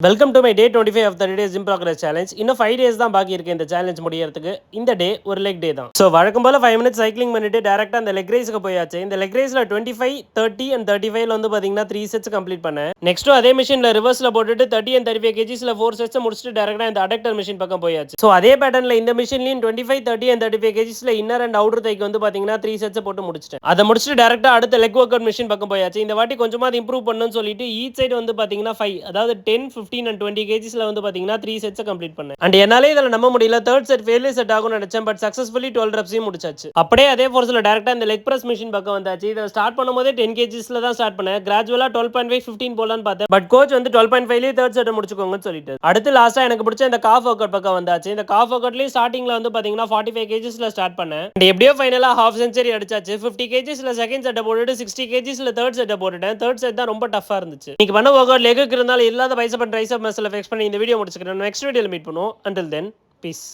Welcome to my day 25 of 30 days gym progress challenge. இன்னும் 5 days தான் பாக்கி இருக்கு இந்த சேலஞ்ச் முடியறதுக்கு. இந்த டே ஒரு லெக் டே தான். ஸோ வழக்கம் போல 5 மினிட்ஸ் சைக்கிளிங் பண்ணிட்டு டேரக்டா அந்த லெக் ரைஸ்க்கு போயாச்சு. இந்த லெக் ரைஸ்ல 25, 30 அண்ட் 35 வந்து பாத்தீங்கன்னா 3 செட்ஸ் கம்ப்ளீட் பண்ணேன். நெக்ஸ்ட் அதே மிஷின்ல ரிவர்ஸ்ல போட்டுட்டு 30 அண்ட் 35 கேஜிஸ்ல 4 செட்ஸ் முடிச்சுட்டு டேரக்டா இந்த அடக்டர் மிஷின் பக்கம் போயாச்சு. ஸோ அதே பேட்டர்ன்ல இந்த மிஷின்லயும் 25, 30 அண்ட் 35 கேஜிஸ்ல இன்னர் அண்ட் அவுட்டர் தைக்கு வந்து பாத்தீங்கன்னா 3 செட்ஸ் போட்டு முடிச்சிட்டேன். அதை முடிச்சுட்டு டேரக்டா அடுத்த லெக் ஒர்க் அவுட் மிஷின் பக்கம் போயாச்சு. இந்த வாட்டி கொஞ்சமா இம்ப்ரூவ் பண்ணணும்னு சொல்லிட்டு ஈச் சைடு வந்து பாத்தீங்கன்னா 5, அதாவது 10, 15 அண்ட் 20 கேஜி வந்து பாத்தீங்கன்னா 3 செட்ஸ் கம்ப்ளீட் பண்ணேன். அண்ட் என்னாலே இதல நம்ப முடியல, தேர்ட் செட் ஃபெயிலியர் செட் ஆகும் நினைச்சேன். பட் சக்சஸ்ஃபுல்லி 12 ரெப்ஸையும் முடிச்சாச்சு. அப்படியே அதே ஃபோர்ஸ்ல டைரக்டா இந்த லெக் பிரஸ் மிஷின் பக்கம் வந்தாச்சு. இத ஸ்டார்ட் பண்ணும்போதே 10 கேஜிஸ்ல தான் ஸ்டார்ட் பண்ணேன். கிராஜுவலா 12.5, 15 போலான்னு பார்த்தேன். பட் கோச் வந்து 12.5லயே தேர்ட் செட் முடிச்சுக்கோங்கன்னு சொல்லிட்டு அடுத்து லாஸ்டா எனக்கு பிடிச்ச இந்த காஃப் ஒர்க் அவுட் பக்கம் வந்தாச்சு. இந்த காஃப் ஒர்க் அவுட்லயே ஸ்டார்டிங்ல வந்து பாத்தீங்கன்னா 45 கேஜிஸ்ல ஸ்டார்ட் பண்ணேன். அண்ட் எப்படியோ ஃபைனலா ஹாஃப் செஞ்சுரி அடிச்சாச்சு. 50 கேஜிஸ்ல செகண்ட் செட் போட்டுட்டு 60 கேஜிஸ்ல தேர்ட் செட் போட்டுட்டேன். தேர்ட் செட் தான் ரொம்ப டஃபா இருந்துச்சு. நீங்க பண்ண ஒர்க் அவுட் லெக்குக்கு இருந்தாலும் இல்லாத bicep and triceps muscle fix பண்ணி இந்த வீடியோ முடிச்சுக்கிறேன். நெக்ஸ்ட் வீடியோல மீட் பண்ணுவோம். Until then, peace.